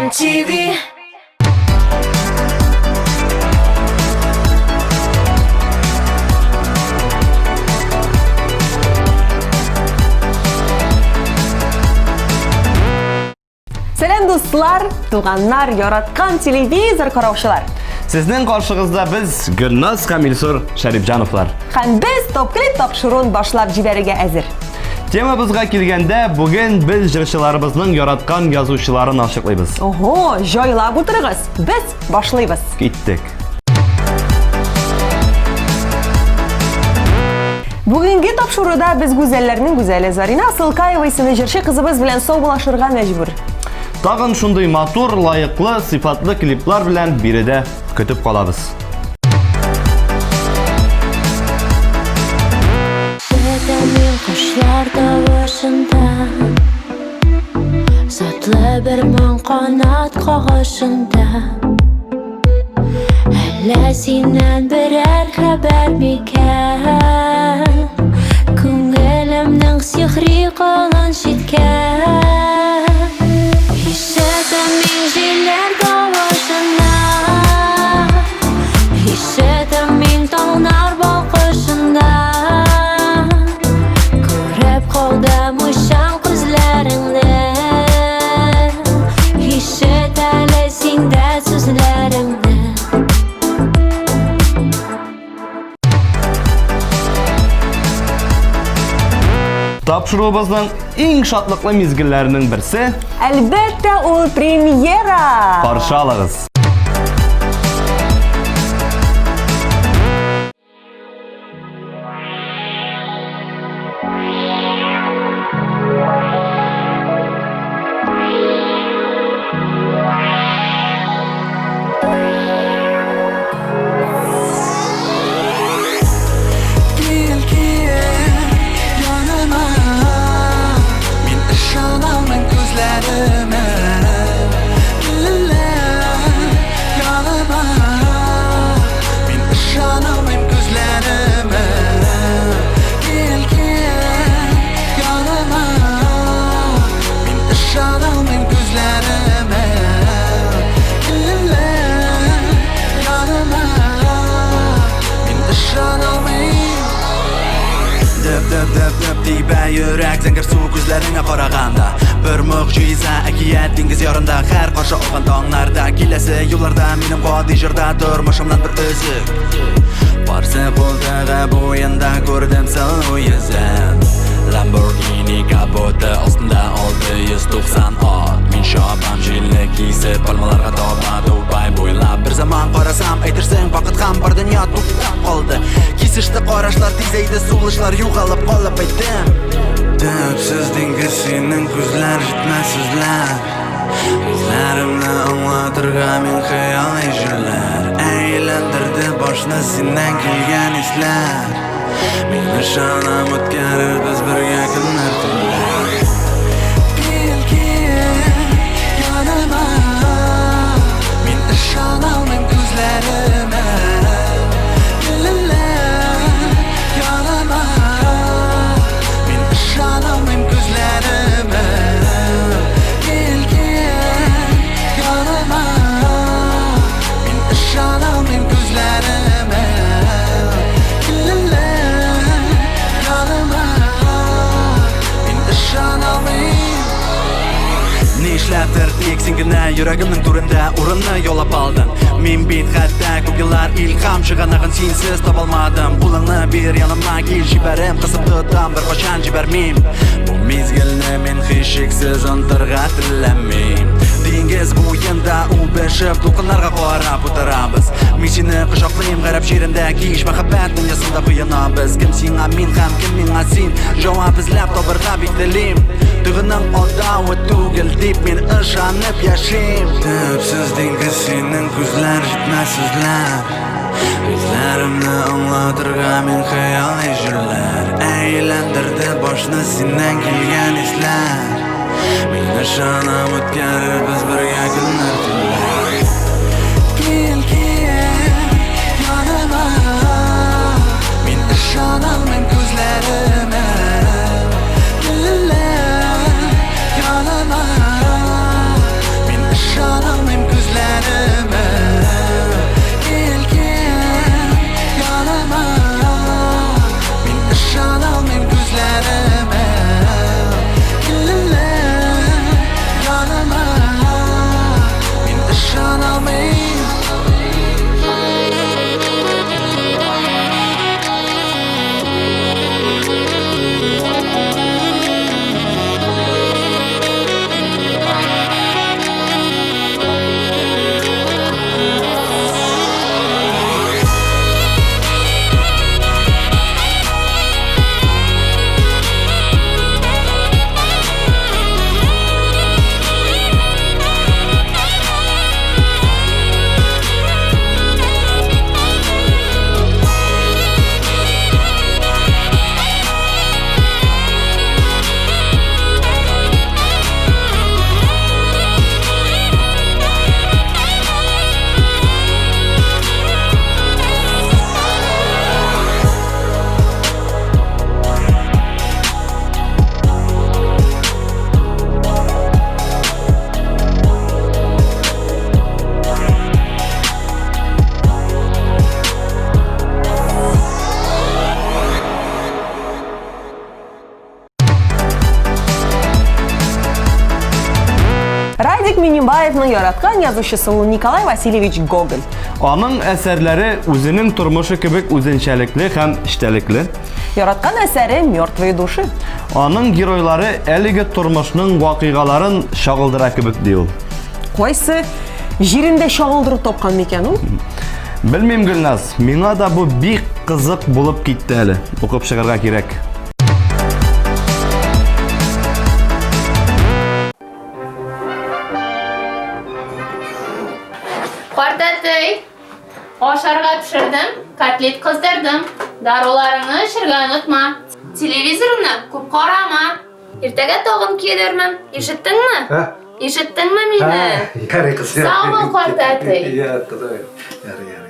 TV. Selam dostlar, туганнар, яраткан телевизор караучылар. Сезнең каршыгызда без Гөлназ һәм Илсур Шәрифҗановлар. Һәм без топ-клип тапшыруын башлап җибәрергә әзер. Темабызга килгәндә, бүген без җырчыларыбызның яраткан язучыларын ачыклыйбыз. Ого, җайлап утырыгыз. Без башлыйбыз. Киттек. Бүгенге тапшыруда без гүзәлләрнең гүзәле Зарина Сылкаева исемле җырчы кызыбыз белән саубуллашырга мәҗбүр. Тагын шундый матур, лаеклы, сыйфатлы клиплар белән биредә көтеп калабыз. Sattlı bir man kanat kağışında Hələ sindən birər xəbər mikən Күңелемнең сихри qalan şitkən Hissədən min жилlər qavaşında Hissədən min tağlar baxışında Görəb qaldım uşan qızlarında Hissət hələ sində sözlərində Тапшыруыбызның иң шатлыклы мизгелләренең берсе Әлбәттә, ул премьера. каршы алыгыз. Yürek zəngər su gözlərinə qaraganda Bir muğciza əkiyyət dingiz yarında Hər qarşı olğan dağlarda Giləsi yollarda Mənim qadi jırda Durmuşumdan bir özük Varsa qoldağı boyunda Gördüm sən o yüzən Lamborghini kapotu Ostunda 690 at Min şabam jilni kiysib Palmalarga topa Dubai boylab Bir zaman qarasam Aytırsın vaqt ham bir dünya to'xtab qoldi Kesishdi qarashlar tezaydi So'lishlar yo'qolib qolib aytdim Döpsüz dengiz senin ko'zlar Jitmas so'zlar Ko'zlarimni anglatırga men xayol ejirlar Aylantirdi boshni sendan kelgan eslar Meni shonam o'tkarar biz birga kunlar tunlar Yanıma Men ishonolmam ko'zlarima Yanıma Men ishonolmam ko'zlarima Yanıma Men ishonolmam ko'zlarima Nişləbdir teksinginə Yürəgimnin turunda urunni yo'lab aldın Men bit xatda ko'p yillar ilham Chig'anag'in sensiz topolmadim Qo'lingni ber yanimga kel jibarim Qisib tutam bir qachon jibarmim Bu mezgilni men hech cheksiz unuttirga tilamayman Dengiz bo'yinda u beshib to'lqinlarga qarab o'tiramiz Men seni quchoqlayim g'arab she'rinda Kiyish muhabbat dunyosida quyonamiz Kim senga men ham kim menga sen Javob izlab tobirda bekdilim Tug'uning odavi tugil deb men ishonib yashayim Döpsüz dengiz senin ko'zlar Jitmas so'zlar Ko'zlarimni anglatırga men xayol ejirlar Aylantirdi boshni sendan kelgan eslar Meni shonam o'tkarar biz birga kunlar tunlar Yanıma Men ishonolmam ko'zlarima Yanıma Men ishonolmam Садик Минимбаевның яраткан язучысы ул Николай Васильевич Гоголь. Аның әсәрләре үзенең тормышы кебек үзенчәлекле һәм эчтәлекле. Яраткан әсәре «Мертвые души». Аның геройлары әлеге тормышның вакыйгаларын шагылдыра кебек ди ул. Кайсы җирендә шагылдырып тапкан микән ул? Белмим, Гөлназ, миңа да бу бик кызык булып китте әле. Укып чыгарга кирәк. Картәтей, ашарга пешердем, котлет кыздырдым. Даруларыңны эчәргә онытма. Телевизорны күп карама. Иртәгә тагын килермен. Ишеттеңме? Ишеттеңме мине? Ярый, кыз. Сау бул, картәтей. Я, кызым. Ярый.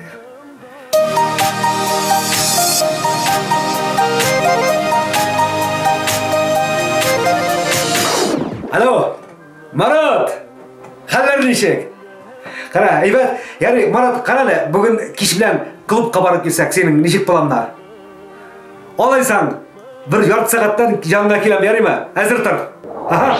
Алло, Марат! Хәлләр ничек? Кара, әйбәт. Ярый, Марат, карале, бүген кич белән клубка барып килсәк, синең ничек планнар? Алайсаң, бер ярты сәгатьтән янга киләм, ярыймы? Әзер тор. Ага.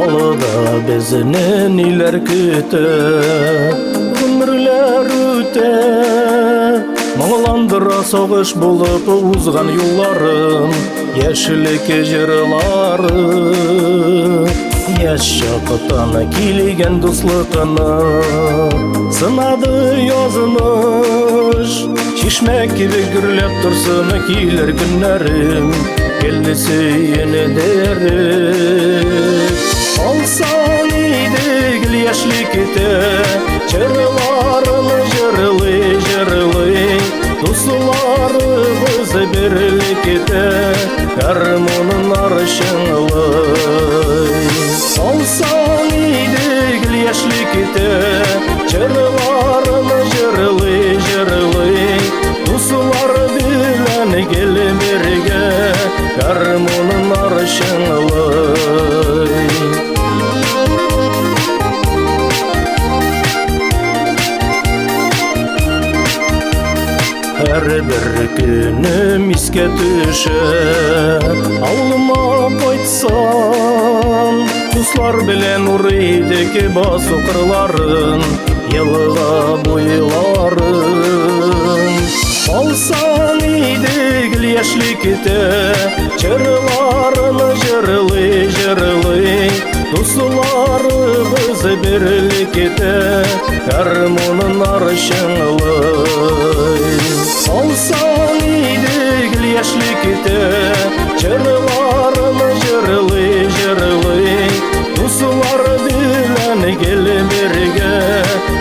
Алыда безне ниләр көтә, гомерләр үтә. Моңландыра сагыш булып узган юлларым, яшьлек җырлары. Яшь чактан килгән дуслыкны сынады язмыш. Чишмә кебек гөрләп торсын килер көннәрем, келде сөйенедер. Алсан иде гел яшьлек итә, җырларны җырлый, дусларыбыз берлек итә, гармонын арчыңлый. Алсан иде гел яшьлек итә, җырларны җырлый, дуслар белән гел бергә, гармонын арчыңлый. Һәр бер көнем искә төшә, авылыма кайтсам, дуслар белән урыйдык басу кырларын, елга буйларын. Алсан иде гел яшьлек итә, җырларны җырлый, дусларыбыз берлек итә, гармонын арчыңлый. Алсан иде гел яшьлек итә, җырларны җырлый, дуслар белән гел бергә,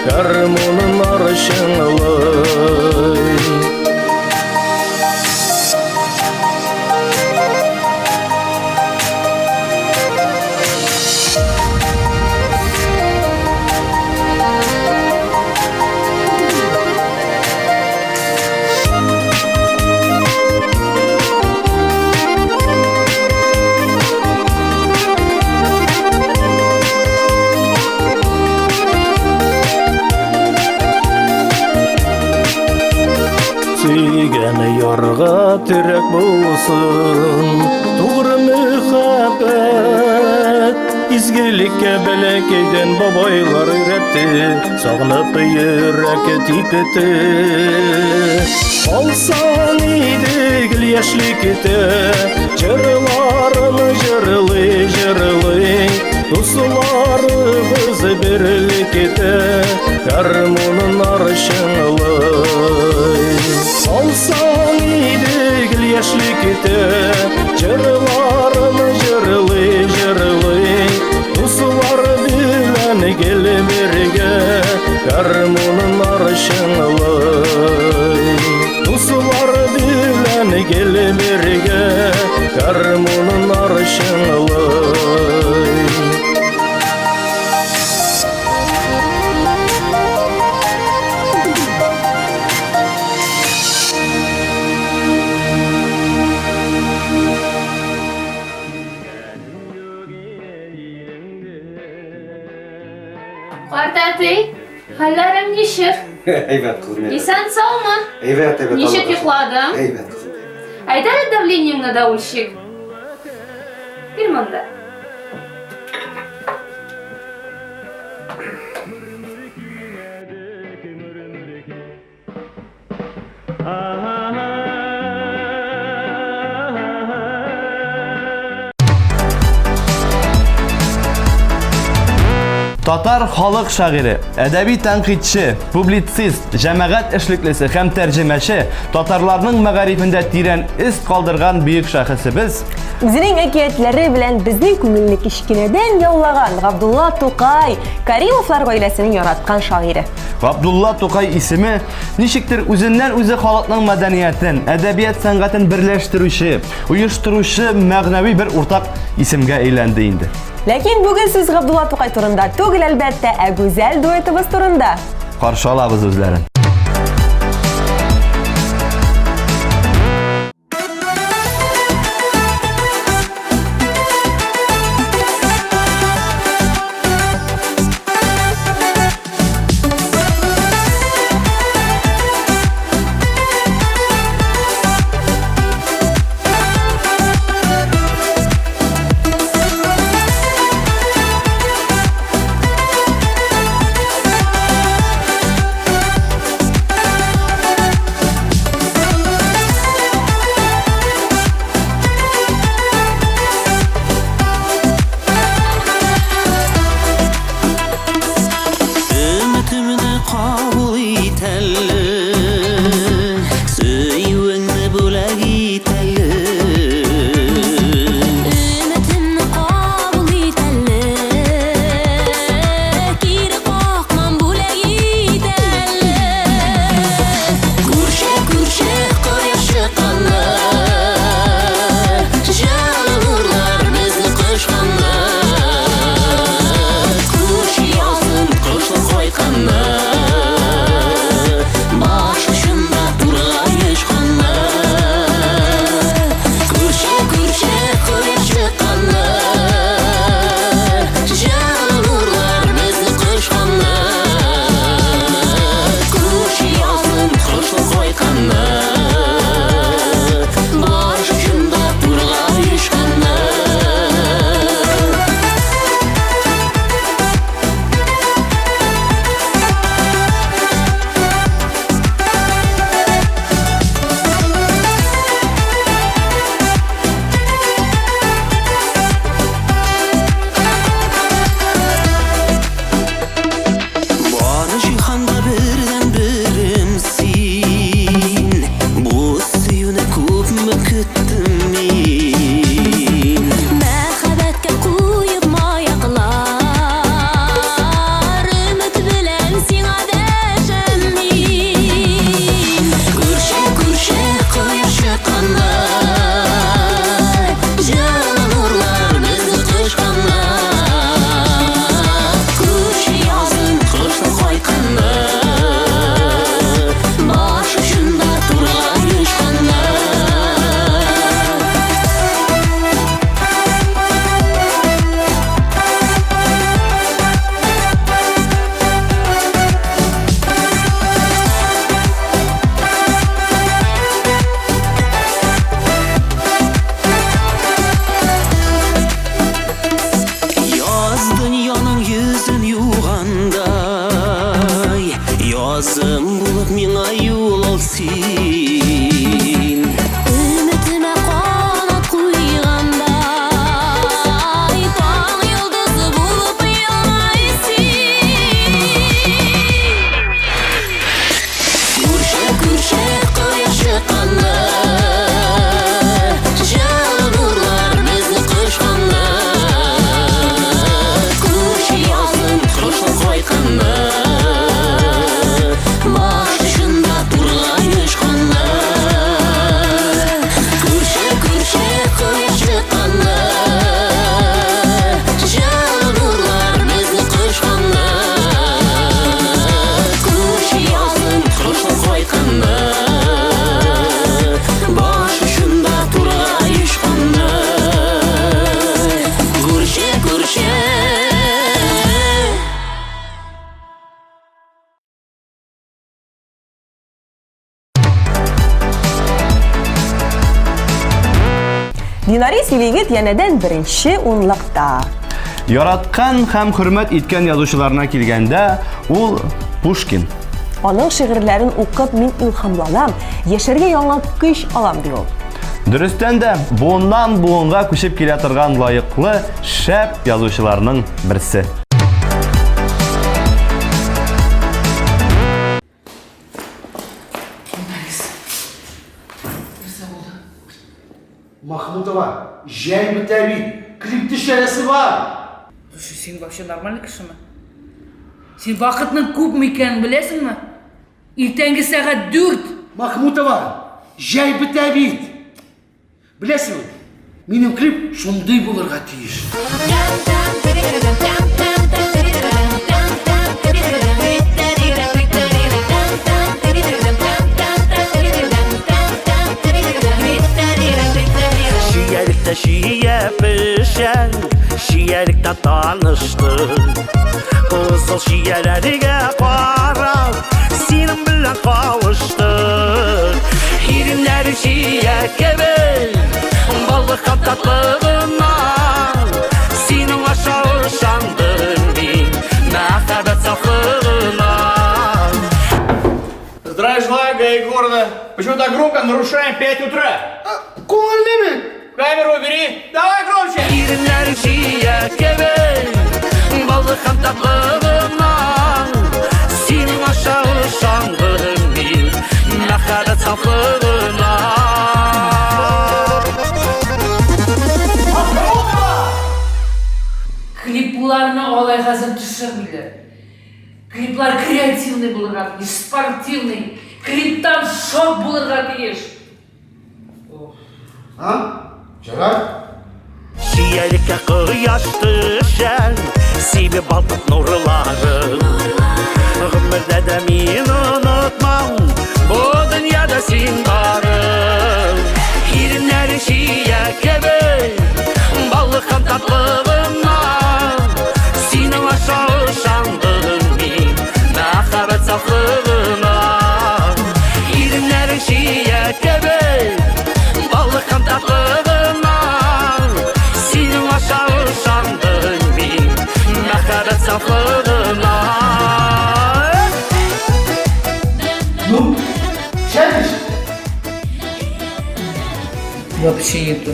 гармонын арчыңлый. Сөйгән ярга терәк булсын, тугры мөхәббәт. Изгелеккә бәләкәйдән бабайлар өйрәтте, сагынып йөрәк типте. Алсан иде гел яшьлек итә, җырларны җырлый, дусларыбыз берлек итә, гармонын арчыңлый. Алсан иде гел яшьлек итә, җырларны җырлый, дуслар белән гел бергә, гармонын арчыңлый. Дуслар белән гел бергә, гармонын арчыңлый. Fatih, hallerim nişik? Evet kızım. Evet. İsen sağ mı? Evet evet. Nişik Allah razı olsun. yukladın? Evet kızım. Ayda davleniyonda da ulşik. Bir manda. Татар халык шагыйре, әдәби тәнкыйтьче, публицист, җәмәгать эшлеклесе һәм тәрҗемәче, татарларның мәгарифендә тирән эз калдырган бөек шәхесебез Үзенең әкиятләре белән безнең күңелне кичкенәдән яулаган Габдулла Тукай, Каримовлар гаиләсенең яраткан шагыйре. Габдулла Тукай исеме ничектер үзеннән үзе халыкның мәдәниятен, әдәбият сәнгатен берләштерүче, оештыручы мәгънәви бер уртак исемгә әйләнде инде. Ләкин бүген сүз Габдулла Тукай турында түгел, әлбәттә, ә гүзәл дуэтыбыз турында. Каршы алабыз үзләрен. Başında durlayış Динарис Илигит янәдән беренче унлыкта. Яраткан һәм хөрмәт иткән язучыларына килгәндә, ул Пушкин. Аның шигырьләрен укып мин илһамланам, яшәргә яңа көч алам ди ул. Дөрестән дә, буыннан буынга күчеп килә торган лаеклы шәп язучыларның берсе. Махмутова, жәй бітәбит, клипті шәресі бар. Слушай, сен вообще нормальный кіші ма? Сен вақытның көп ме екенін білесің ма? Ертеңгі сағат 4. Махмутова, жәй бітәбит. Білесің, менің клип шондай болырға тиіш. Şiyelikte şiye pişen, şiyelikte tanıştık. Kızıl şiyelerine karar, senin bilen kavuştuk. Hirinler şiye gibi, balık tatlılığına. Senin aşağı şandın bin, mehabet saflığına. Здравия желаю, ГАИ города. Почему так громко? Нарушаем 5 утра. Көңілдеме? Камеру убери. Давай громче. Hirinler şiye gibi, balık tatlılığına. Senin aşağı şandın bin, mehabet saflığına. Клипларына олай қазір түсірмейді. Клиплар креативный болырға тиіш, спортивный. Клиптан шок болырға тиіш. Жарар? Şiyelikte kıyaş düşen, sibi baltık nurları. Ömürde de min unutmam, bu dünyada sin varım. Hirinler şiye gibi, balıkın tatlılığına. Senin aşağı şandın min, mehabet saflığına. Hirinler şiye gibi, balıkın tatlılığına. Senin aşağı şandın min, mehabet saflığına. Ну, сядешь? Вообще нету.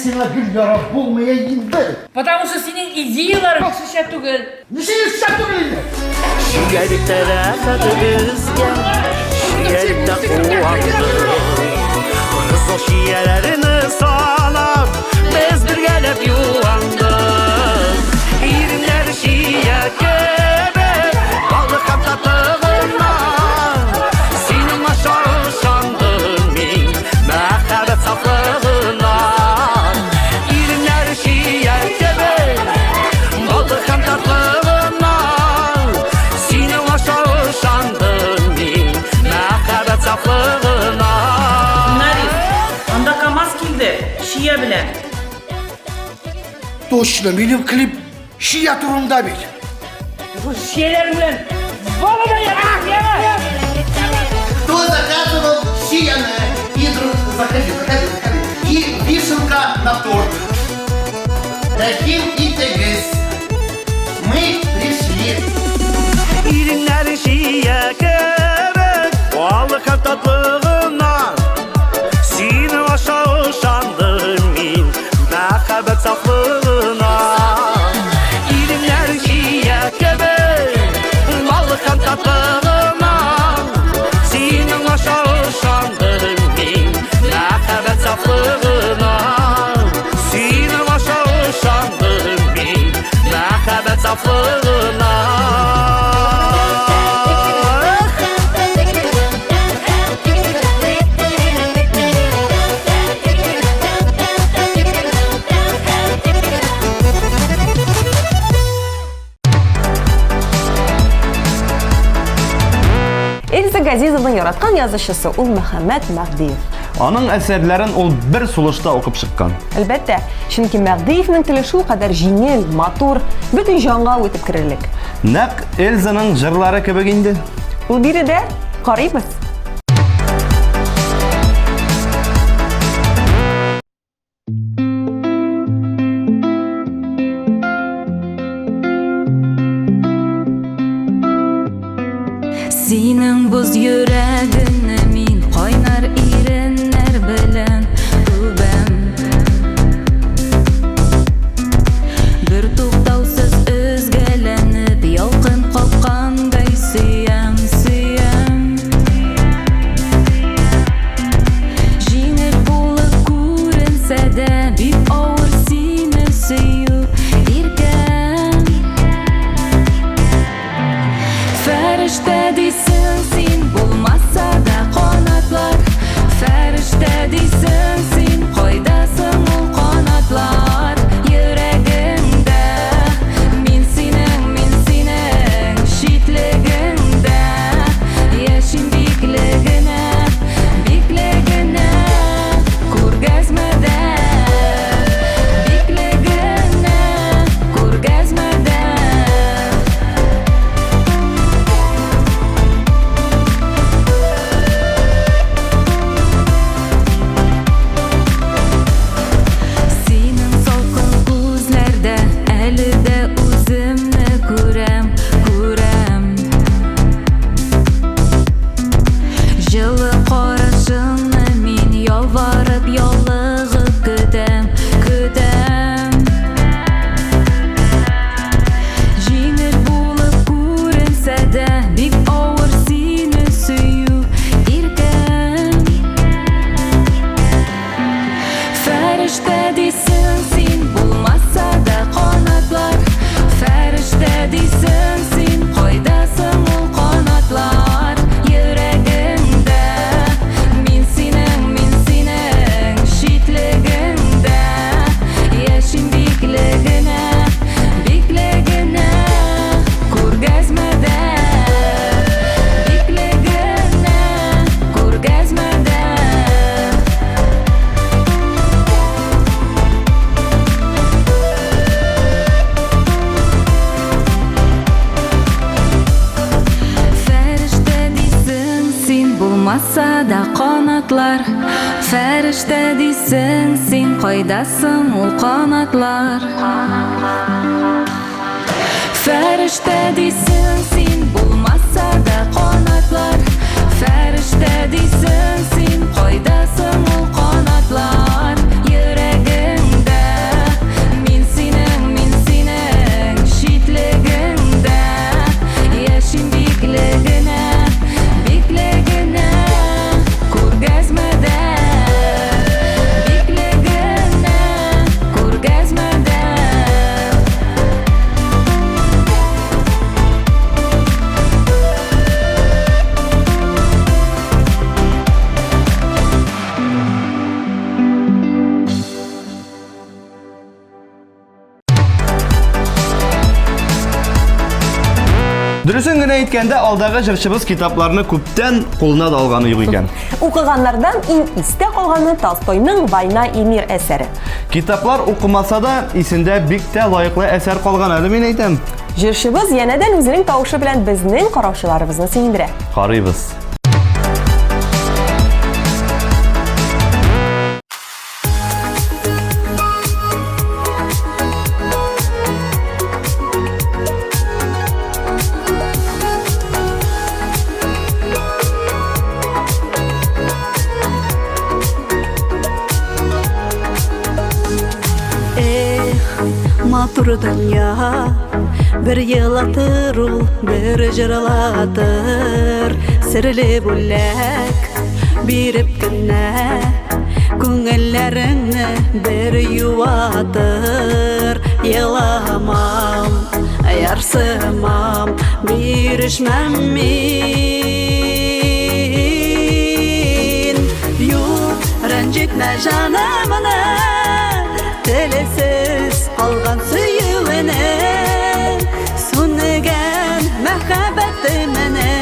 Сена гүл ярап болмaya енді. Потому что senin идеяларың шыша түгел. Нешеге шақты білді? Şiyelikte rahat bizge, şiyelikte kuandı. Kızıl şiyelerini salap, biz bir gelip yuvandık. İrinler şiye gibi, balık tatlılığına. Senin aşağı şandın min, mehabet saflığına. İrinler şiye gibi, balık tatlılığına. Senin aşağı şandın min, mehabet saflığına. Нарис, анда КамАЗ келді, шия білән. Точно, менің клип шия тұрымда бел. Шиелер білән. Балада яға! Кто заказывал шияное? И заходи. И вишенка на торт. Рахим и Тегис. Мы пришли. İrinler şiye gerek, balık tatlılığına. Senin aşağı şandın min, mehabet saflığına. İrinler şiye gerek, balık tatlılığına. Senin aşağı şandın min, mehabet saflığına. Senin aşağı şandın min, mehabet saflığına. Эльза Газизованың яраткан язучысы ул Мөхәммәд Мәгдиев. Аның әсәрләрен ул бер сулышта укып чыккан. Әлбәттә, чөнки Мәгдиевнең теле шул кадәр җиңел, матур, бөтен җанга үтеп керерлек. Нәкъ Эльзаның җырлары кебек инде. Ул биредә карыйбыз. buz yüreğini min Kaynar irinler bilen öbem Bir tuktavsız özgelenip Yalqın kalkkanday suyam suyam Jingil bulup ko'rinsa da Bip ağır seni suyup irkem Ferişte değilsin sen bulmazsa da kanatlar Ferişte değilsin sen koydasın o kanatlar Yüreğimde min senin şitliğinde Yaşın bekligine Ko'rgazmada Bekligine ko'rgazmada Senin salqin ko'zlarda Әлida o'zimni ko'ram Жылы qarashingni men yolvorib yollig'ib kutam Jingil bo'lib ko'rinsa da Bek og'ir seni suyup irkam Ferishta deysin sen bo'lmasa da qanotlar Ferishta deysin sen qo'ydasin u qanotlar Yüreğimde min senin şitliğinde Yaşın bekligine ko'rgazmada Bekligine ko'rgazmada Ferişte değilsin sen bulmazsa da kanatlar Ferişte değilsin sen koydasın o kanatlar Ferişte değilsin sen bulmazsa da kanatlar Ferişte değilsin sen koydasın o kanatlar Yüreğimde min senin şitliğinde Yaşın bekligine ko'rgazmada Bekligine ko'rgazmada Dürüsün gene aytkanda alдағы жырчыбыз китапларны күптән кулына да алганы юк икән. Укыганнардан иң истә калганы Толстойның «Война и мир» әсәре. Китаплар укымаса да исендә бик тә лаеклы әсәр калган әле мин әйтәм. Җырчыбыз янәдән үзенең тавышы белән безнең караучыларыбызны сөендерә. Карыйбыз. Матур дөнья бер елатыр ул, бер җырлатыр. Серле бүләк биреп кенә күңелләреңне бер юатыр. Еламам, ярсымам, бирешмәм мин. Юк, рәнҗетмә җанымны, телесез алган сөюенә, сүнегән мәхәббәтемне,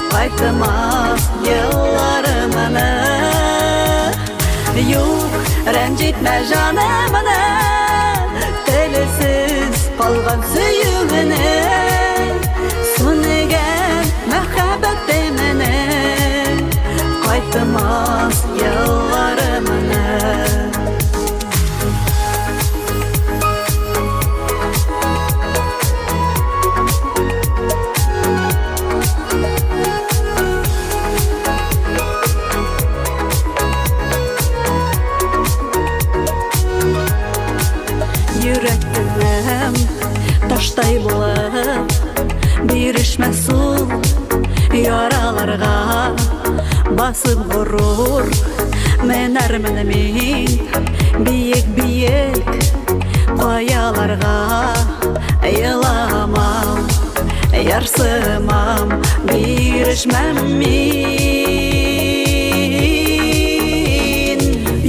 кайтмас елларымны. Юк, рәнҗетмә җанымны, телесез алган сөюенә, сүнегән мәхәббәтемне, кайтмас елларымны. Таштай булып бирешмә сул яраларга басып горур менәрмен мин биек каяларга еламам ярсымам бирешмәм мин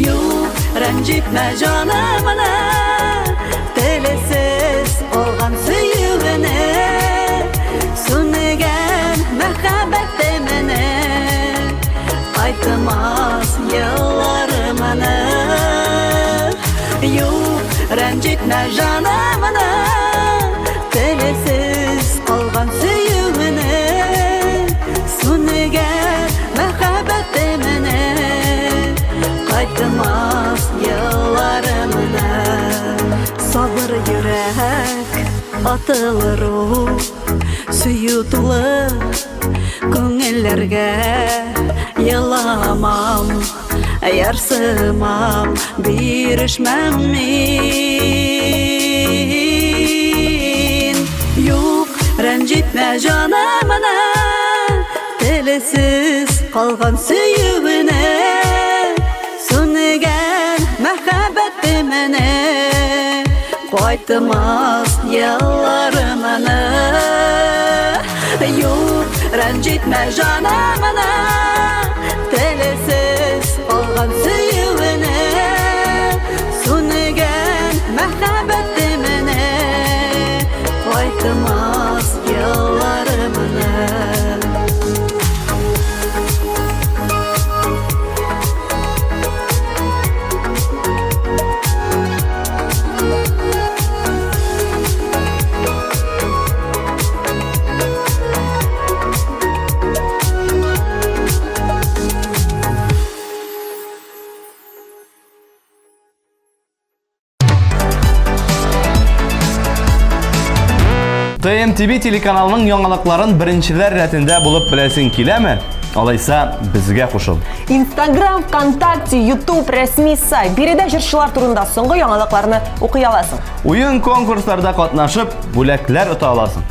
юк рәнҗитмә җанымны телесез алган сөюгенә сүнегән мәхәббәтемне кайтмас елларымны юк рәнҗитмә җанымны телесез калган сөюгенә сүнегән мәхәббәтемне кайтмас елларымны сабыр йөрәк атылыр сөю тулы күңелләргә еламам ярсымам бирешмәм мин юк рәнҗитмә җанымны телесез калган сөюгенә сүнегән мәхәббәтемне кайтмас елларымны юк рәнҗитмә җанымны телесез калган сөюгенә сүнегән мәхәббәтемне кайтмас елларымны TMTV телеканалының яңалыкларын беренчеләр рәтендә булып беләсең киләме? Алайса, безгә кушыл. Instagram, ВКонтакте, YouTube, рәсми сайт. Биредә җырчылар турында соңгы яңалыкларны укый аласың. Уен конкурсларда катнашып, бүләкләр ота аласың.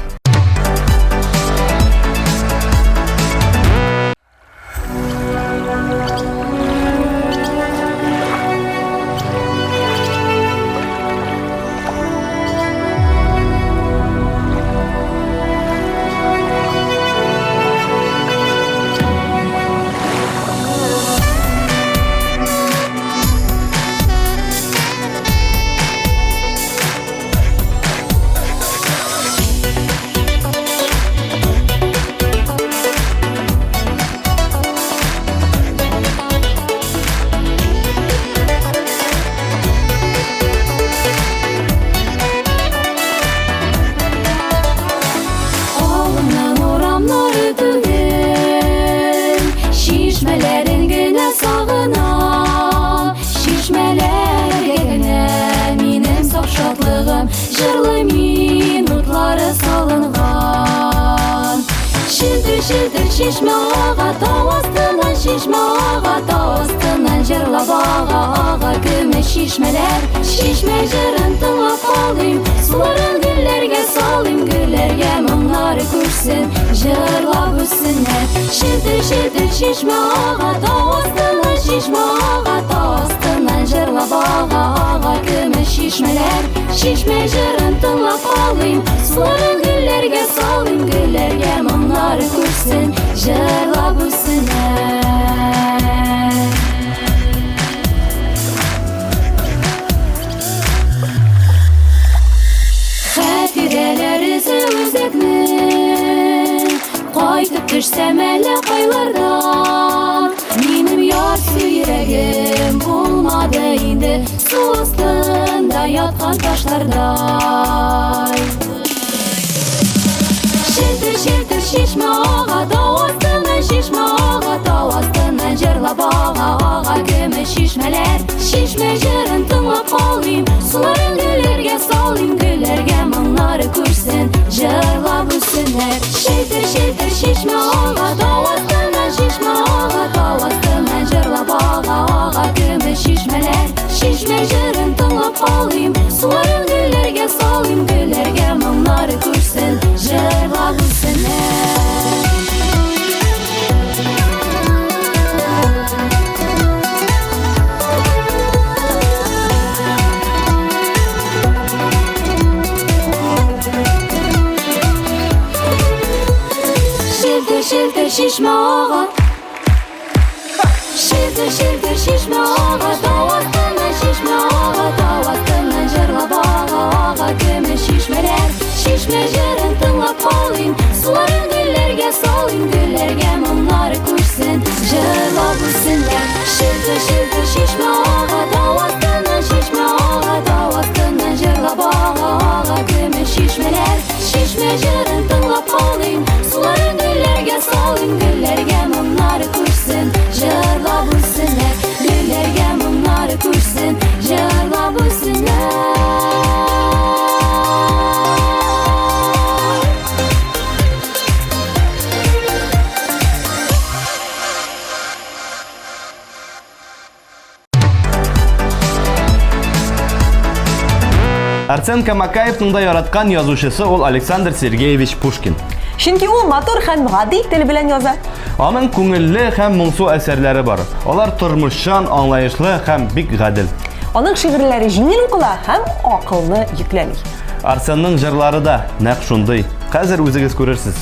Жырлы минутлары салынган Шилтер шишмә ага тау астынан Шишмә ага тау астынан Жырлап ага көмеш шишмәләр Шишмә жырын тыңлап калыйм Суларын гөлләргә салыйм Гөлләргә моңнары күрсен Жырлап үссеннәр Шилтер шишмә ага тау астынан Шишмә ага тау астынан Жырлап ага көмеш шишмәләр Шишмә жырын тыңлап калыйм Суларын гөлләргә салыйм Гөлләргә моңнары күрсен Жырлап үссеннәр Хәтирәләр изе үзәкне Кайтып төшсәм әллә кайлардан Минем яр сөйрәгем булмады инде Су астында яткан ташлардай Шилтер шишмә ага тау астынан Шишмә ага тау астынан Жырлап ага көмеш шишмәләр Шишмә жырын тыңлап калыйм Суларын гөлләргә салыйм Гөлләргә моңнары күрсен Жырлап үссеннәр Шилтер шишмә ага тау астынан Шишмә ага тау астынан Жырлап ага көмеш шишмәләр Шишмә жырын тыңлап калыйм Суларын гөлләргә салыйм Гөлләргә моңнары моннары күрсен, жырлап үлсеннәр. Şildir şişme ağa, şildir şişme ağa, davasından şişme ağa, davasından jırlap ağa, gümüş şişmeler, şişme jırın tınlap olayım, suların güllerge salayım, güllerge mumları kuşsun, jırlap ulsunlar. Şildir şişme ağa, davasından şişme ağa, davasından jırlap ağa, gümüş şişmeler, şişme jırın tınlap olayım, suların güllerge salayım, güllerge mumları kuşsun, jırlap ulsunlar. Güllerge mumları kuşsun, jırlap ulsunlar. Арсен Камакаевның да яраткан язучысы ул Александр Сергеевич Пушкин. Чөнки ул матур һәм гади тел белән яза. Аның күңелле һәм моңсу әсәрләре бар. Алар тормышчан, аңлаешлы һәм бик гадел. Аның шигырьләре җиңел укыла һәм акылны йөкләми. Арсенның җырлары да нәкъ шундый. Хәзер үзегез күрерсез.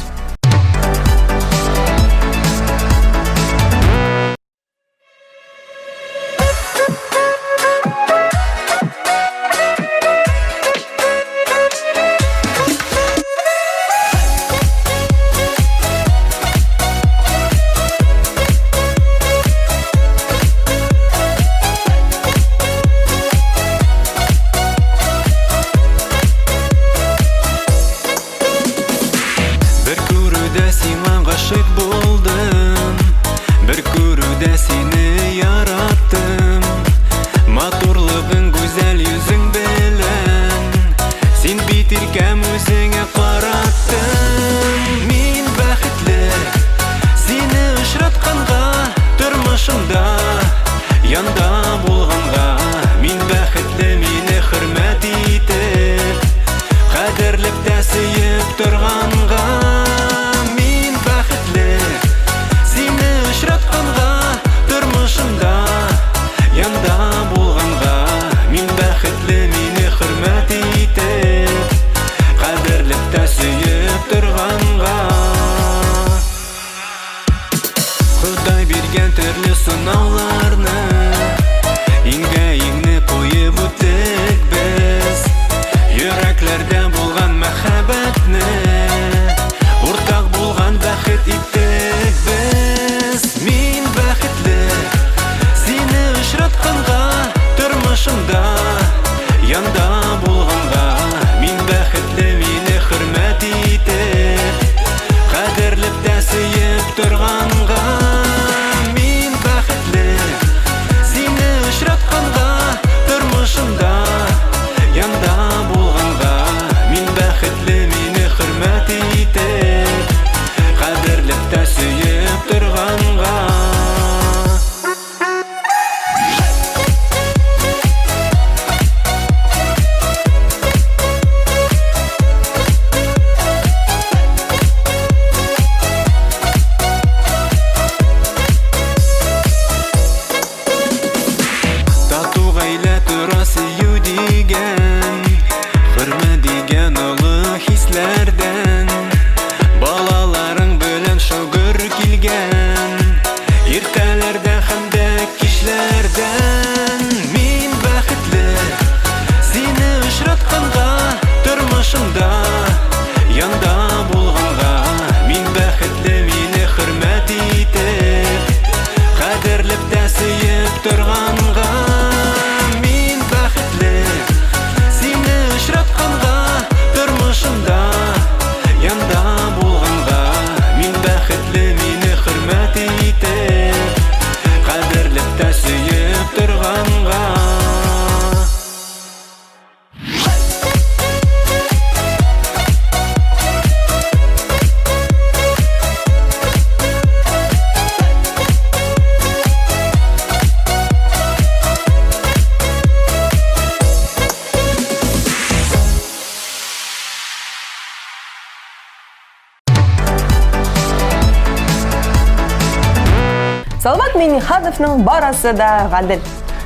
Миңнехановның барасы да гадел.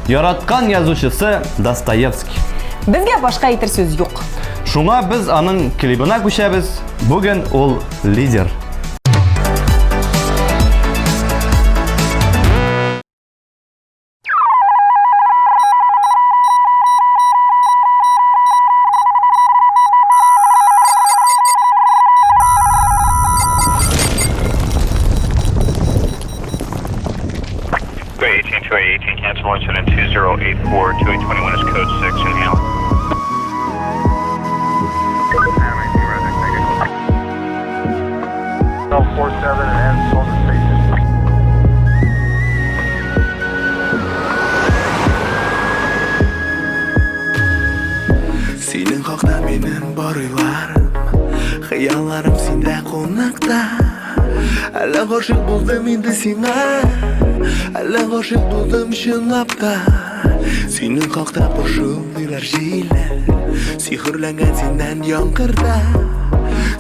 Яраткан язучысы Достоевский. Безгә башка әйтер сүз юк. Шуңа без аның клибына күчәбез. Бүген ул лидер. Cancel launch in 2084, 2821 is code 6 in Hamlet. L 47 and ends on the station. Senin hakda benim barılarım, xiyallarım sende konakta. Әлі ғашық болдым енді сеңа, әлі ғашық болдым шынлапта. Сенің қақта қошылдылар желі, сихірләнгән сеннән яңқырда.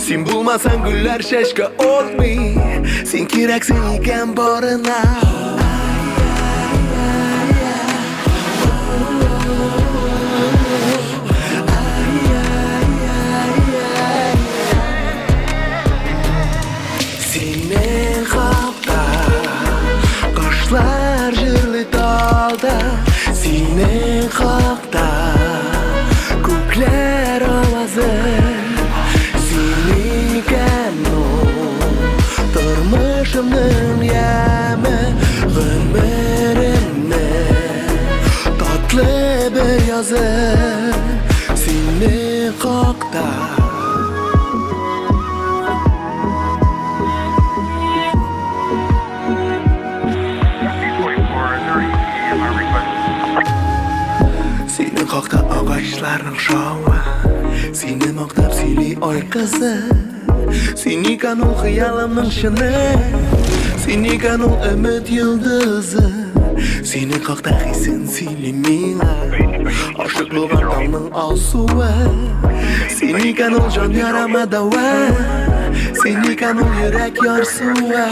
Сен болмасаң гүлләр шәшкә отмый, сен керексің екен барына. Kuşlar jırlı dalda, senin hakta Kökler avazı, seni kanun Durmuşumdun yemi, ömrümde Tatlı bir yazı, senin hakta Kokta ağaçların şağı, seni maktap sili oy kızı. Seni kanul hıyalımın şını, seni kanul ümit yıldızı. Seni kokta hisin sili mila, aşıklığın damın alsuva. Seni kanul can yarama dava, seni kanul yürek yarsuva.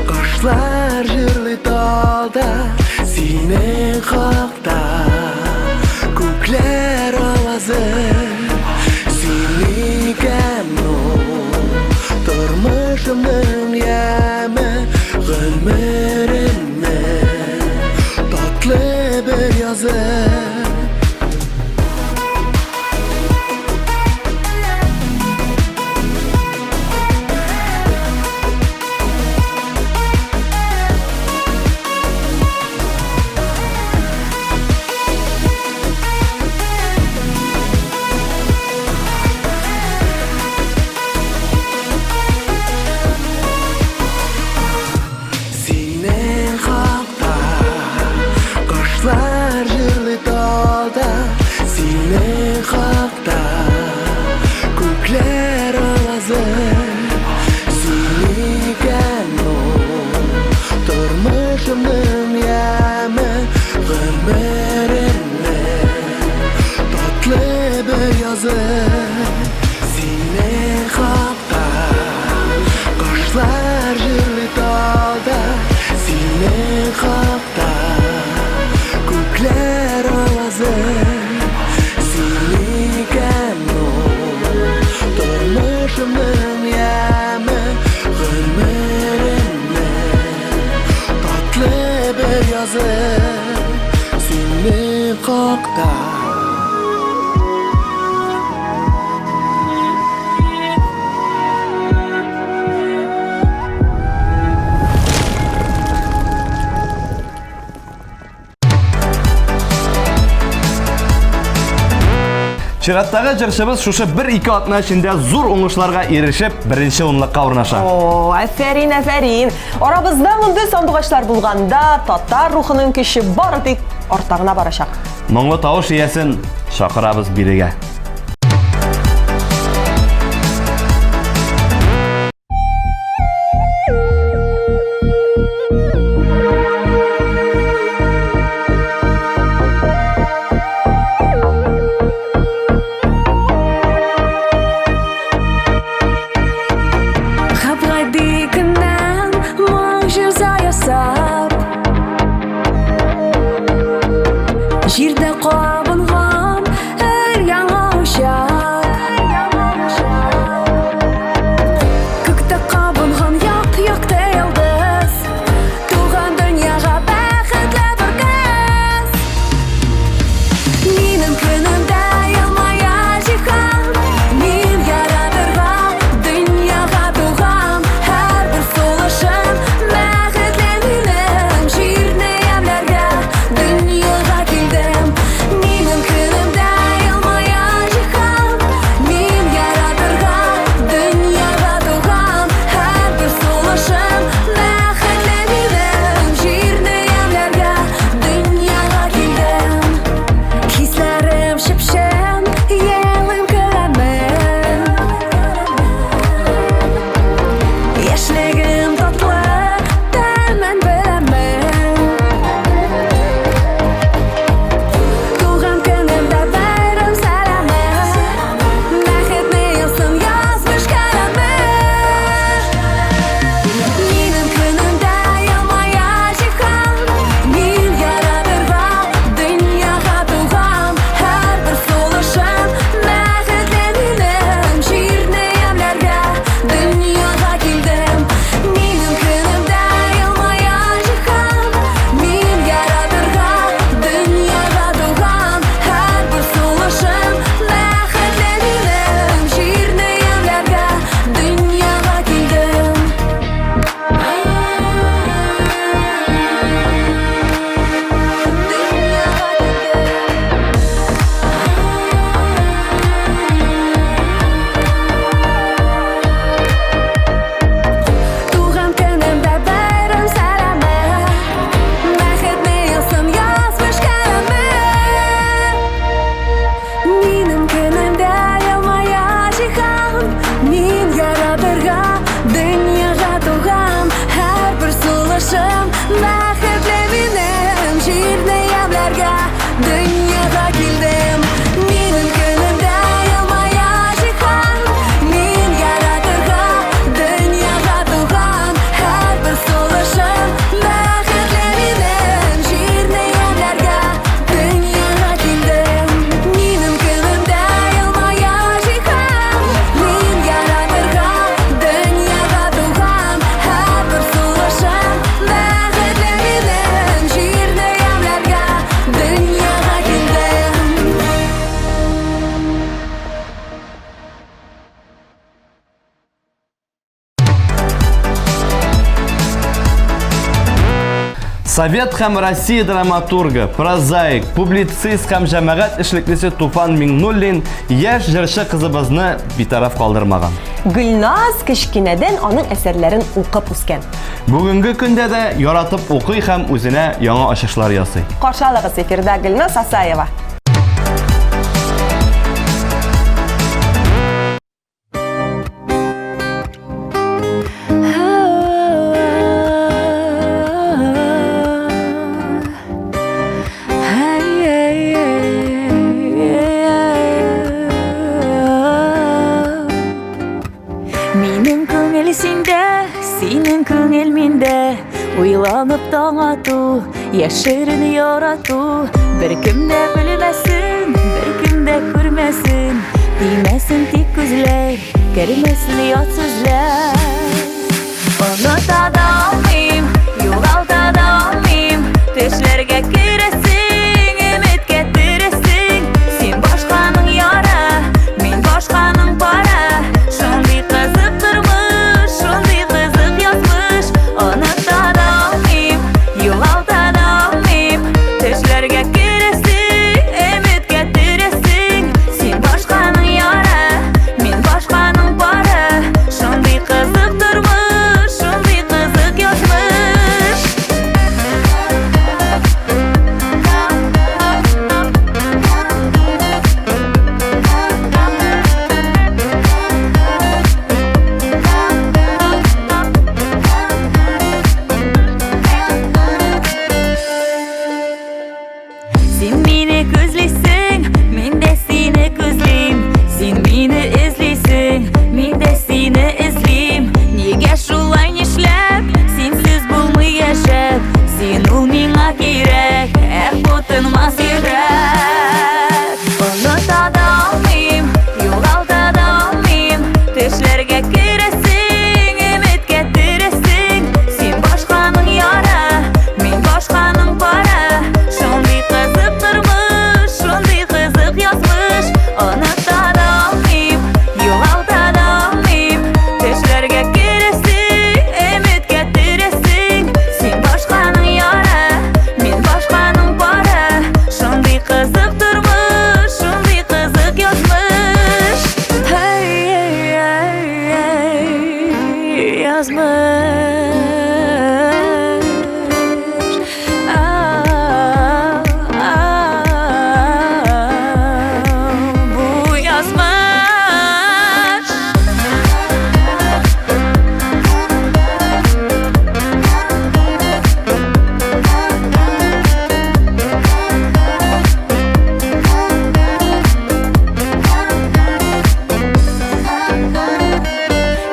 Kuşlar jırlı dalda, senin hakta Kökler avazı, seni kanun Durmuşumdun yemi, ömrümde Tatlı bir yazı Senin hakta Kuşlar jırlı dalda, senin hakta Kökler avazı, seni kanun Durmuşumdun yemi, ömrümde Tatlı bir yazı, senin hakta Чираттагы жырчыбыз шушы 1-2 атна ичинде зур уңышларга ирешип, биринчи урынлыкка урнаша. О, афәрин, афәрин. Арабызда мондый сандугачлар булганда, татар рухының көче бары тик артагына барачак. Моңлы тавыш иясен чакырабыз бирегә. Җирдә кабынган һәр яңа учак, күктә кабынган як-якты йолдыз, туган дөньяга бәхетле бер кыз. Минем көнемдә елмая җиһан, мин яратырга дөньяга туган, һәр бер сулышым бәхетле минем. Җирне ямьләргә дөньяга килдем. Минем көнемдә елмая җиһан, мин яратырга дөньяга туган, һәр бер сулышым бәхетле минем. Җирне ямьләргә дөньяга килдем. Хисләрем шепшән, елым көләмен, яшьлегем татлы, тәмен беләмен. Туган көнемдә бәйрәм сәламе, бәхетле ясым язмыш каләме. Минем көнемдә елмая җиһан, мин яратырга дөньяга туган, һәр бер сулышым бәхетле минем. Җирне ямьләргә дөньяга килдем. Минем көнемдә елмая җиһан, мин яратырга дөньяга туган, һәр бер сулышым бәхетле минем. Җирне ямьләргә дөньяга килдем. Туган көнемдә бәйрәм сәламе, бәхетле ясым язмыш каләме. Минем көнемдә елмая җиһан, мин яратырга дөньяга туган, һәр бер сулышым бәхетле минем. Җирне ямьләргә дөньяга килдем. Минем көнемдә елмая җиһан, мин яратырга дөньяга туган, һәр бер сулышым бәхетле минем. Җирне ямьләргә дөньяга килдем. Минем көнемдә елмая җиһан, мин яратырга дөньяга туган, һәр бер сулышым бәхетле минем. Җирне ямьләргә дөньяга килдем. Совет һәм Россия драматургы, прозаик, публицист һәм җәмәгать эшлеклесе Туфан Миңнуллин яшь җырчы кызыбызны битараф калдырмаган. Гөлназ кечкенәдән аның әсәрләрен укып үскән. Бүгенге көндә дә яратып укый һәм үзенә яңа ачышлар ясый. Каршы алыгыз эфирдә Гөлназ Асаева. Минем күңел синдә, синең күңел миндә. Уйланып таң ату, яшерен ярату. Беркем дә белмәсен, беркем дә күрмәсен. Тимәсен тик күзләр, кермәсен ят сүзләр. Оныта да алмыйм, югалта да алмыйм. Төшләргә керәсең, өметкә төрәсең. Син башканың яра, мин башканың пара. Шундый кызык тормыш, шундый кызык язмыш. Оныта да алмыйм, югалта да алмыйм. Төшләргә керәсең, өметкә төрәсең. Син башканың яра, мин башканың пара. Шундый кызык тормыш, шундый кызык язмыш. Син мине күзлисең, мин дә сине күзлим. Син мине эзлисең, мин дә сине эзлим. Нигә шулай нишләп, синсез булмый яшәп? Син ул миңа кирәк, бу tınmaz yürek. Unuta da almayayım, yo'g'alta da almayayım. Düşlerge kiresin, ümit getiresin. Sen başkanın yara, men başkanın para. Şunday kızık durmuş, şunday kızık yazmış. Unuta da almayayım, yo'g'alta da almayayım. Düşlerge kiresin, ümit getiresin. Sen başkanın yara, men başkanın para. Şunday kızık durmuş, şunday kızık yazmış. Hey, hey, hey, hey, yazmış. Bu yazmış.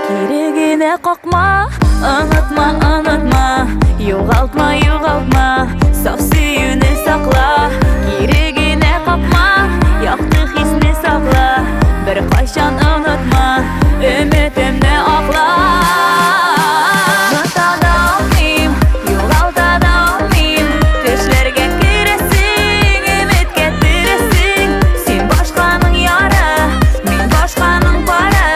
Kirigine kokma, unutma, unutma. Yo'g'altma, yo'g'altma, saf suyuni saqla. Kirigine kokma, yoqti hisni saqla. Bir qachon unutma, ümitimni oqla. Unuta da olmayim, yo'g'alta da olmayim. Tushlarga kirasin, umid keltirasin. Sen boshqaning yora, men boshqaning para.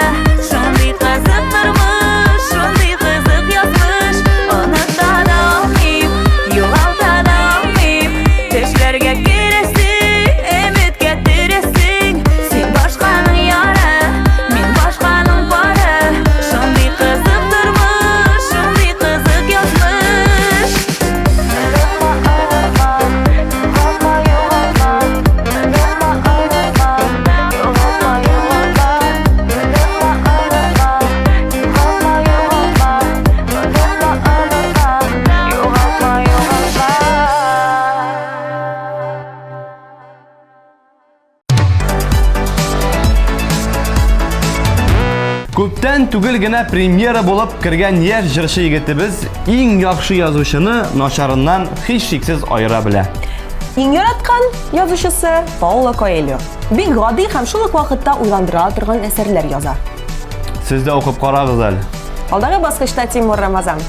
Shunday qiziq turmush, shunday qiziq yozmish. Unuta da olmayim, yo'g'alta da olmayim. Tushlarga kirasin, umid keltirasin. Sen boshqaning yora, men boshqaning para. Shunday qiziq turmush, shunday qiziq yozmish. Көптән түгел генә премьера булып кергән яшь җырчы егетебез иң яхшы язучыны начарыннан һич шиксез аера белә. Иң яраткан язучысы Пауло Коэльо. Бик гади һәм шул ук вакытта уйландыра торган әсәрләр яза. Сез дә укып карагыз әле. Алдагы баскычта Тимур Рамазан.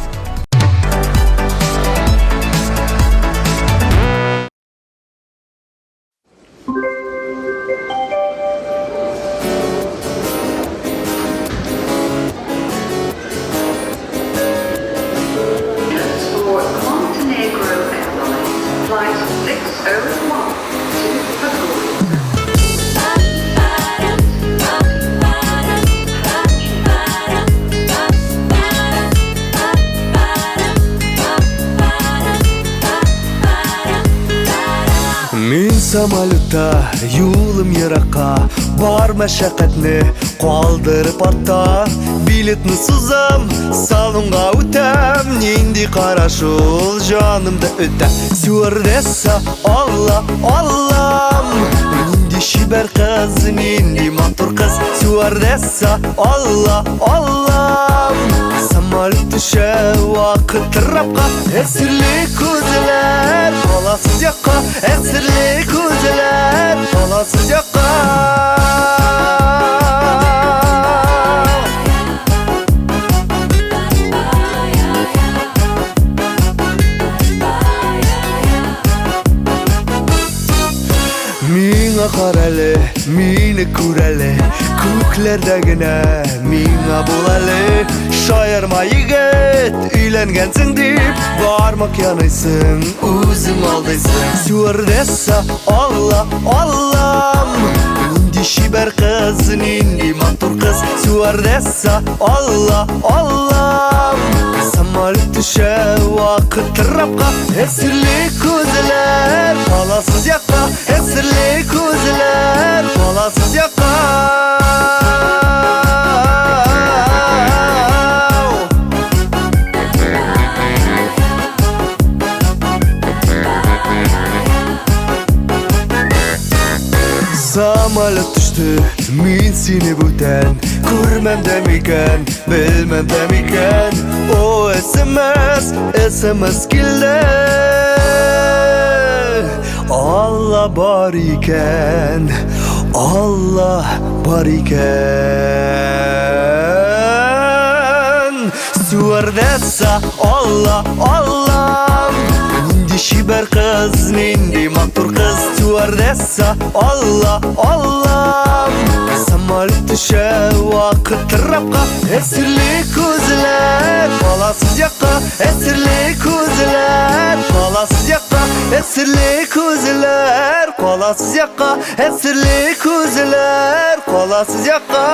For Montenegro Airlines, flight 601 to Podgorica. Мин самолетта, юлым еракка. Бар мәшәкатьне калдырып артта. Билетны сузам, салонга үтәм. Нинди караш ул җанымда үтә. Стюардесса, Алла, Аллам. Нинди шибәр кыз, нинди матур кыз. Стюардесса, Алла, Аллам. Самолет төшә вакыт рапка. Әсерле күзләр, аласыз якка. Әсерле күзләр, аласыз якка. Миңа каралы, мине күрәле. Күкләрдә генә миңа булалы. Шаярма егет, өйләнгәнсең дип бармак янайсың, үзең алдайсың. Стюардесса, Алла, Аллам. Нинди шибәр кыз, нинди матур кыз. Стюардесса, Алла, Аллам. Самолет төшә вакыт рапка. Әсерле күзләр, аласыз якка. Әсерле күзләр, аласыз якка. Самолет düştü, min seni бүтән. Күрмәм дә микән, белмәм дә микән. O SMS, SMS килде. Allah бар икән, Allah бар икән. Стюардесса, Allah, Allah. Нинди шибәр кыз, нинди матур кыз. Стюардесса, Allah, Allah. Самолет төшә вакыт рапка, әсерле күзләр, баласыз якка, әсерле күзләр, баласыз якка, әсерле күзләр, баласыз якка, әсерле күзләр, баласыз якка.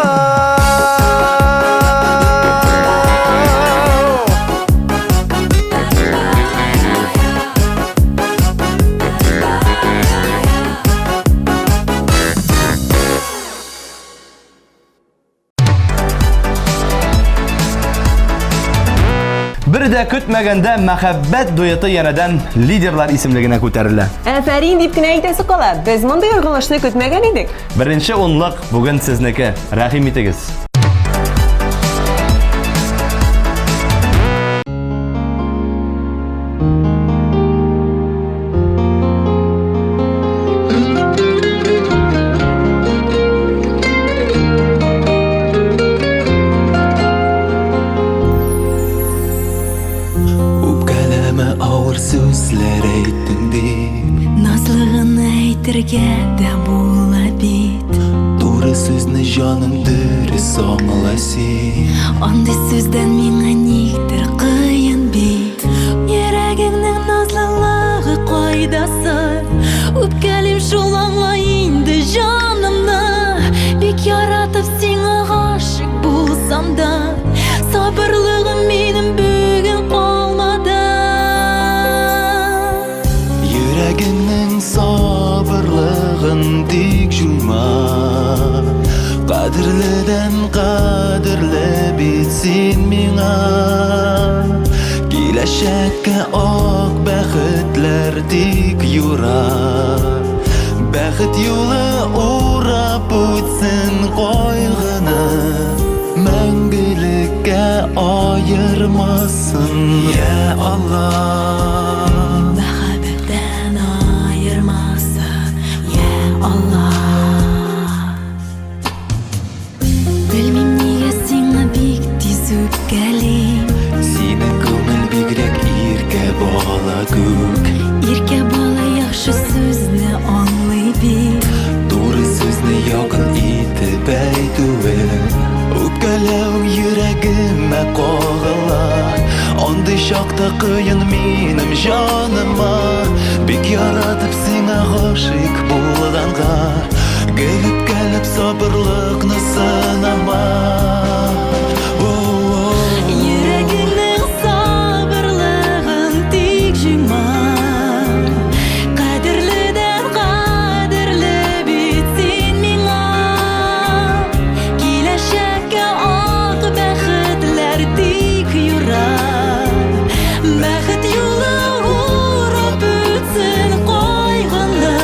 Bir de көтмәгәндә мәхәббәт дуэты янәдән лидерлар исемлегенә күтәрелә. Афәрин дип кенә әйтәсе кала. Без мондый ургылышны көтмәгән идек. Беренче онлык бүген сезнеке. Рәхим итегез. Сүзләр әйттең дип, Назлыгын әйтергә дә була бит. Туры сүзне җаным дөрес аңласын. Андый сүздән миңа никтер кыен бит. Йөрәгеңнең назлылыгы кайда сыр? Үпкәлим шул аңлай инде җанымны. Бик яратып сиңа гашык булсам да, сабырлыгым минем бүген калмады. Йөрәгеңнең сабырлыгын тик җуйма. Кадерледән кадерле бит син миңа. Киләчәккә ак бәхетләр тик юра. Бәхет юлы урап үтсен кайгыны, мәңгелеккә аермасын, я Аллах. Мәхәббәттән аермасын, я Аллах. Белмим нигә сиңа бик тиз үпкәлим. Синең күңел бигрәк иркә бала күк. Иркә бала яхшы сүзне аңлый бит. Туры сүзне якын итеп әйтүе. Үпкәләү йөрәгемә кагыла. Андый чакта кыен минем җаныма. Бик яратып сиңа гашыйк булганга, гел-үпкәләп сабырлыкны сынама. Йөрәгеңнең сабырлыгын тик җуйма. Кадерледән кадерле бит син миңа. Киләчәккә ак бәхетләр тик юра. Бәхет юлы урап үтсен кайгыны,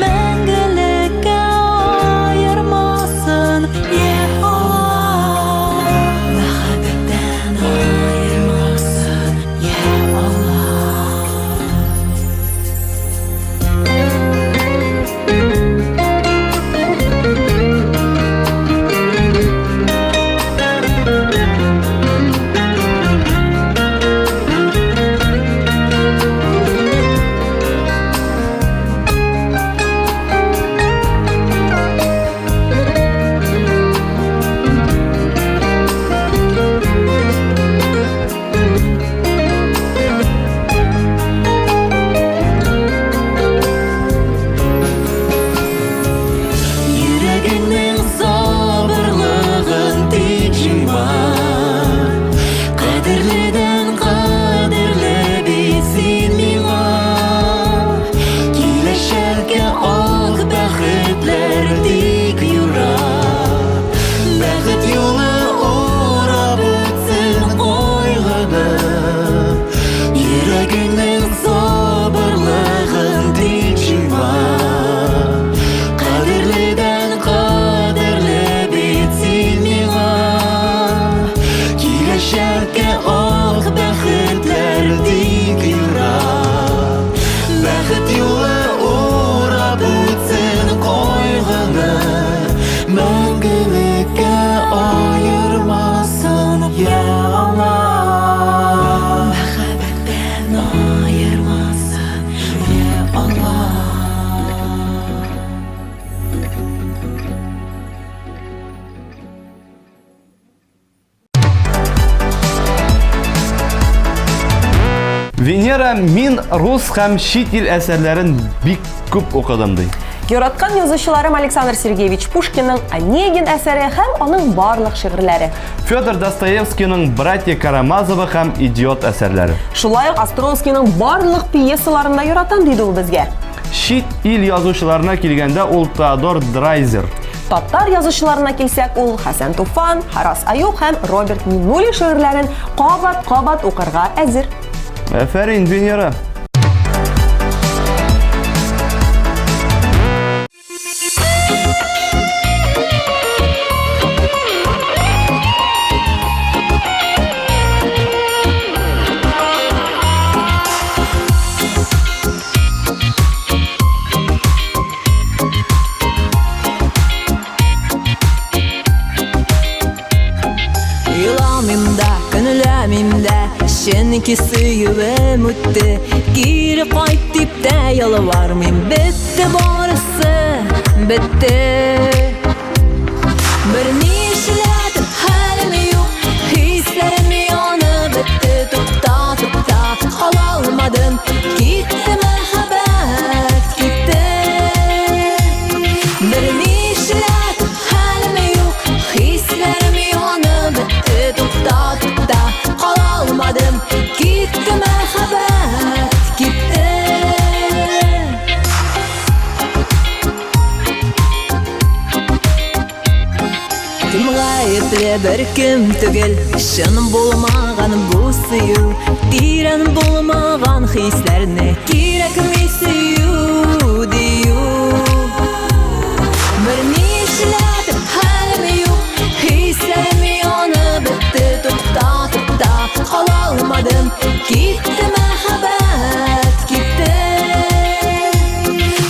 мәңгелеккә аермасын. Венера, мин рус һәм чит ил әсәрләрен бик күп укыдым ди. Яраткан язучыларым Александр Сергеевич Пушкинның Онегин әсәре һәм аның барлык шигырьләре. Федор Достоевскийның Братья Карамазовы һәм Идиот әсәрләре. Шулай ук Островскийның барлык пьесаларында яратам диде ул безгә. Чит ил язучыларына килгәндә ул Теодор Драйзер. Татар язучыларына килсәк, ул Хәсән Туфан, Харас Аюк һәм Роберт Миннули шигырьләрен кабат-кабат укырга әзер. Афәрин, Венера. Şenki suyuğum üttü Geri qayt dip de yolu var mıyım Bitti barısı bitti Bir nişledim halimi yok Hislerim yanı bitti Tukta Alalmadım Gitti mehabet gitti Bir nişledim halimi yok Hislerim yanı bitti Tukta Almadım gitti mehabet gitti Kim gayipli bir kim tügül Şanım bulmağan bu suyu Diren bulmağan hislerine Gerek mi suyu diyor Bir nişledim halimi yok Hislerim yanı bitti Tukta Alamadım gitti mehabet gitti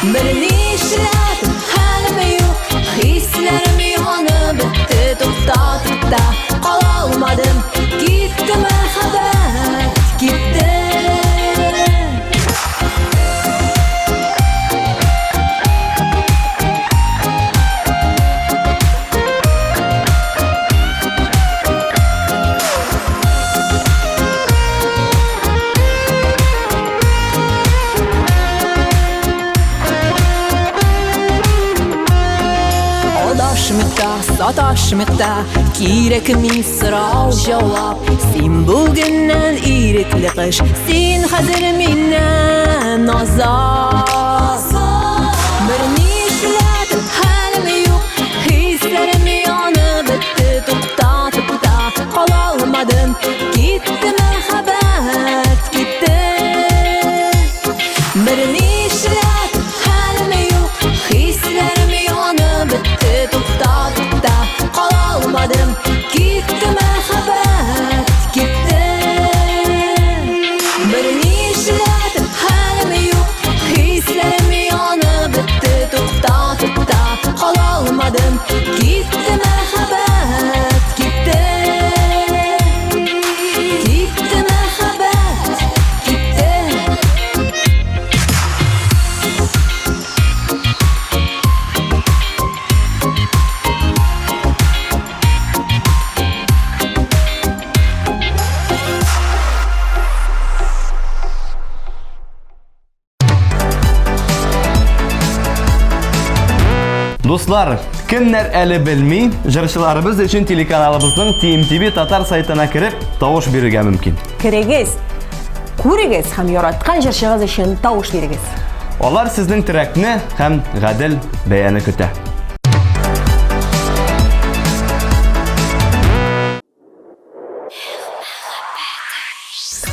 Bir nişledim halimi yok Hislerim yanı bitti Tukta Alamadım gitti mehabet gitti Sataşmıqda Kirek mi sırav cevap Sen bugünden irikli kış Sen hazır minnen azar Bir nişledim halimi yok Hislerim yanı bitti Tukta Alamadım gitti mehabet gitti Bir nişledim halimi yok Hislerim yanı bitti Tukta Alamadım gitti mehabet gitti Bir nişledim halimi yok Hislerim yanı bitti Tukta Alamadım gitti mehabet gitti Gitti mehabet gitti Дуслар, кемнәр әле белми, җырчыларыбыз өчен телеканалыбызның TMTV татар сайтына кереп, тавыш бирергә мөмкин. Керегез, күрегез һәм яраткан җырчыгыз өчен тавыш бирегез. Алар сезнең трекне һәм гадел бәяне көтә.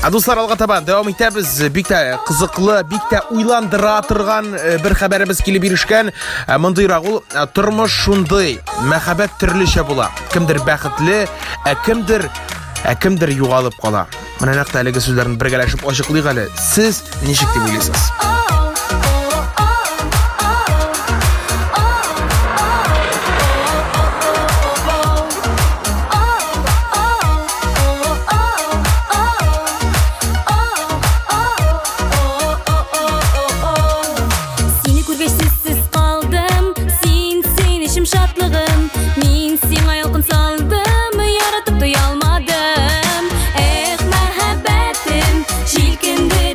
Дуслар, алга таба дәвам итәбез. Бик тә кызыклы, бик тә уйландыра торган бер хәбәребез килеп ирешкән. Мондыйрак ул тормыш шундый, мәхәббәт төрлечә була. Кемдер бәхетле, кемдер югалып кала. Менә нәкъ әлеге сүзләрне бергәләшеп ачыклыйк әле. Сез ничек дип уйлыйсыз? Yaratып туя алмадым, мәхәббәтем җилкенде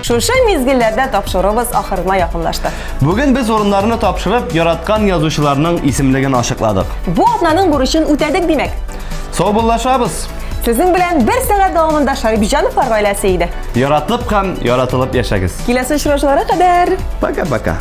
Шушы мизгилләрдә тапшырыбыз ахырына якынлашты. Бүген без урыннарны тапшырып, яраткан язучыларның исемлеген ачыкладык. Бу атнаның бурычын үтәдек димәк. Сау буллашабыз. Сезнең белән 1 сәгать дәвамында Шарипҗановлар гаиләсе иде. Яратып һәм яратылып яшәгез. Киләсе очрашуларга кадәр. Пока-пока.